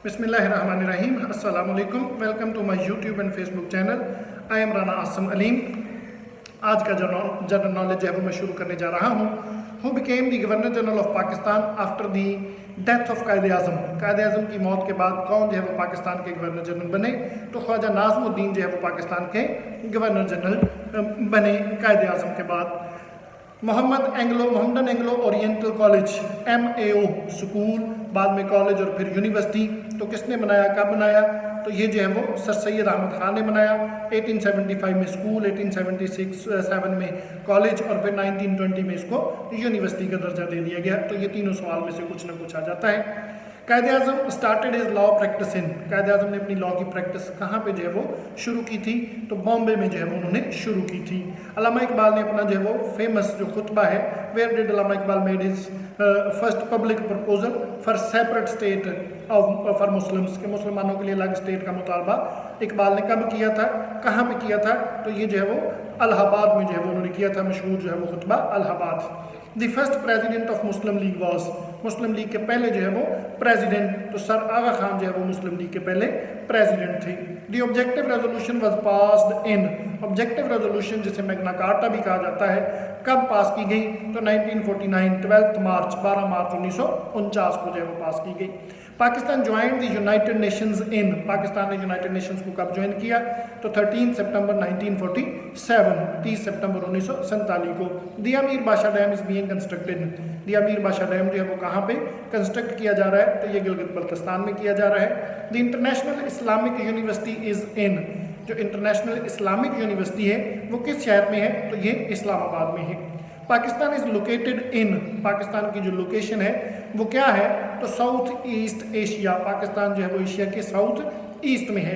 बिस्मिल्लाहिर्रहमानिर्रहीम। अस्सलाम वालेकुम। Welcome to my YouTube and Facebook channel. I am Rana Asam Aleem. आज का जो जनरल नॉलेज है वो मैं शुरू करने जा रहा हूँ। Who became the governor general of Pakistan after the death of Quaid Azam. Quaid Azam की मौत के बाद कौन जो है वो पाकिस्तान के गवर्नर जनरल बने? तो ख्वाजा नाज़मुद्दीन जो है वो पाकिस्तान के गवर्नर जनरल बने कायद आज़म के बाद। Mohammedan Anglo oriental college MAO school, बाद में कॉलेज और फिर यूनिवर्सिटी, तो किसने बनाया, कब बनाया? तो ये जो है वो सर सैयद अहमद खान ने बनाया। 1875 में स्कूल, 1876-7 में कॉलेज और फिर 1920 में इसको यूनिवर्सिटी का दर्जा दे दिया गया। तो ये तीनों सवाल में से कुछ ना कुछ आ जाता है। Quaid Azam started is law practice in. Quaid Azam ने अपनी लॉ की प्रैक्टिस कहाँ पे जो है वो शुरू की थी? तो बॉम्बे में जो है वो उन्होंने शुरू की थी। अल्लामा इकबाल ने अपना जो है वो फेमस जो खुतबा है, where did Allama Iqbal made his first public proposal for separate state for Muslims, के मुसलमानों के लिए अलग स्टेट का मुतालबा इकबाल ने कब किया था, कहाँ पे किया था? तो ये जो है वो इलाहाबाद में जो है वो उन्होंने किया था। मशहूर जो है वो खुतबा Allahabad. The first president of Muslim League was, Muslim League के पहले जो है वो प्रेसिडेंट, तो सर आगा खान जो है वो मुस्लिम लीग के पहले प्रेसिडेंट थे। The objective resolution was passed in, objective resolution जिसे मैग्ना कार्टा भी कहा जाता है, कब पास की गई? तो 1949 12 मार्च 12 मार्च 1949 को जो है वो पास की गई। Pakistan join the United Nations in, Pakistan ने यूनाइटेड नेशंस को कब ज्वाइन किया? तो 13 सितंबर 1947, 30 सितंबर 1947 को। द अमीर बादशाह dam is being constructed, the अमीर बादशाह डैम जो है वो कहाँ पे कंस्ट्रक्ट किया जा रहा है? तो ये गिलगित बल्तिस्तान में किया जा रहा है। The international Islamic university is in, जो इंटरनेशनल इस्लामिक यूनिवर्सिटी है वो किस शहर में है? तो ये इस्लामाबाद में है। Pakistan is located in, Pakistan की जो लोकेशन है वो क्या है? तो साउथ ईस्ट एशिया, पाकिस्तान जो है वो एशिया के साउथ ईस्ट में है।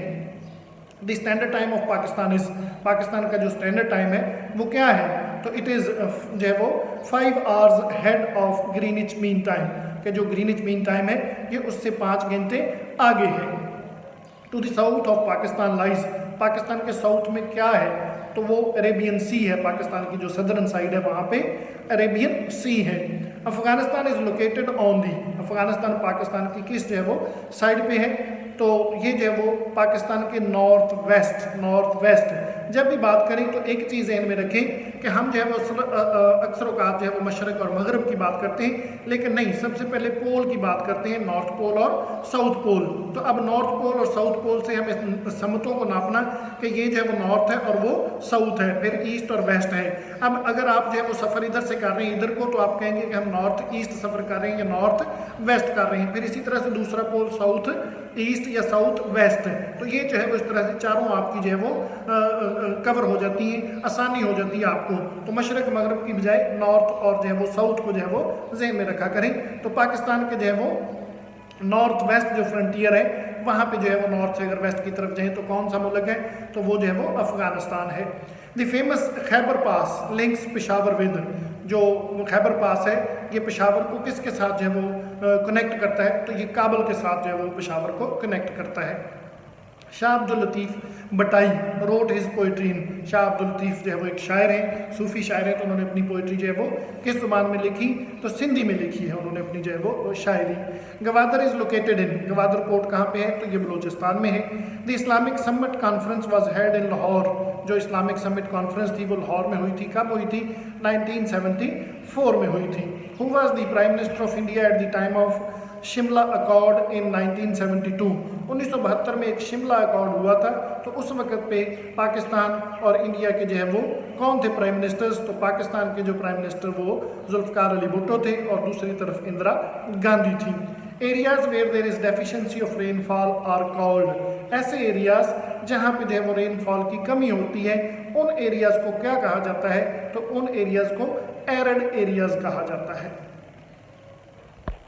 The standard time of Pakistan is, Pakistan का जो स्टैंडर्ड टाइम है वो क्या है? तो इट इज़ जो है वो 5 hours head of Greenwich mean time, के जो ग्रीनिच मीन टाइम है ये उससे 5 घंटे आगे है। To the south of Pakistan lies, Pakistan के साउथ में क्या है? तो वो अरेबियन सी है, पाकिस्तान की जो सदर्न साइड है वहाँ पे अरेबियन सी है। Afghanistan is located on the, Afghanistan Pakistan की किस जो है वो साइड पे है? तो ये जो है वो पाकिस्तान के नॉर्थ वेस्ट। जब भी बात करें तो एक चीज़ ध्यान में रखें कि हम जो है वो अक्सर औक़ात जो है वो मशरक़ और मगरब की बात करते हैं, लेकिन नहीं, सबसे पहले पोल की बात करते हैं, नॉर्थ पोल और साउथ पोल। तो अब नॉर्थ पोल और साउथ पोल से हमें समतों को नापना कि ये जो है वो नॉर्थ है और वो साउथ है, फिर ईस्ट और वेस्ट है। अब अगर आप जो है वो सफ़र इधर से कर रहे हैं इधर को, तो आप कहेंगे कि हम नॉर्थ ईस्ट सफ़र कर रहे हैं या नॉर्थ वेस्ट कर रहे हैं। फिर इसी तरह से दूसरा पोल साउथ ईस्ट या साउथ वेस्ट है। तो ये जो है वो इस तरह से चारों आपकी जो है वो कवर हो जाती है, आसानी हो जाती है आपको। तो मशरक़ मगरब की बजाय नॉर्थ और जो है वो साउथ को जो है वो ज़हन में रखा करें। तो पाकिस्तान के जो है वो नॉर्थ वेस्ट जो फ्रंटियर है वहाँ पे जो है वो नॉर्थ से अगर वेस्ट की तरफ जाएँ तो कौन सा मुल्क है? तो वो जो है वो अफगानिस्तान है। The famous Khyber pass links Peshawar with, जो खैबर पास है ये पेशावर को किसके साथ जो है वो कनेक्ट करता है? तो ये काबल के साथ जो है वो पेशावर को कनेक्ट करता है। शाह अब्दुल लतीफ़ बटाई रोट हिज पोइट्री इन, शाह अब्दुल लतीफ़ जो है वो एक शायर हैं, सूफ़ी शायर हैं। तो उन्होंने अपनी पोइट्री जो है वो किस ज़ुबान में लिखी? तो सिंधी में लिखी है उन्होंने अपनी जो है वो शायरी। Gwadar is located in, Gwadar port कहाँ पे है? तो ये बलूचिस्तान में है। The Islamic summit conference was held in Lahore, जो इस्लामिक समिट कॉन्फ्रेंस थी वो लाहौर में हुई थी। कब हुई थी? 1974 में हुई थी। Who was the prime minister of India at the time of Shimla accord in 1972, 1972 में एक शिमला अकॉर्ड हुआ था। तो उस वक्त पे पाकिस्तान और इंडिया के जो है वो कौन थे प्राइम मिनिस्टर्स? तो पाकिस्तान के जो प्राइम मिनिस्टर वो जुल्फ़िकार अली भुट्टो थे और दूसरी तरफ इंदिरा गांधी थी। Areas where there is deficiency of rainfall are called, ऐसे एरियाज जहाँ पे जो है वो रेनफॉल की कमी होती है उन एरियाज को क्या कहा जाता है? तो उन एरियाज को एरिड एरियाज कहा जाता है।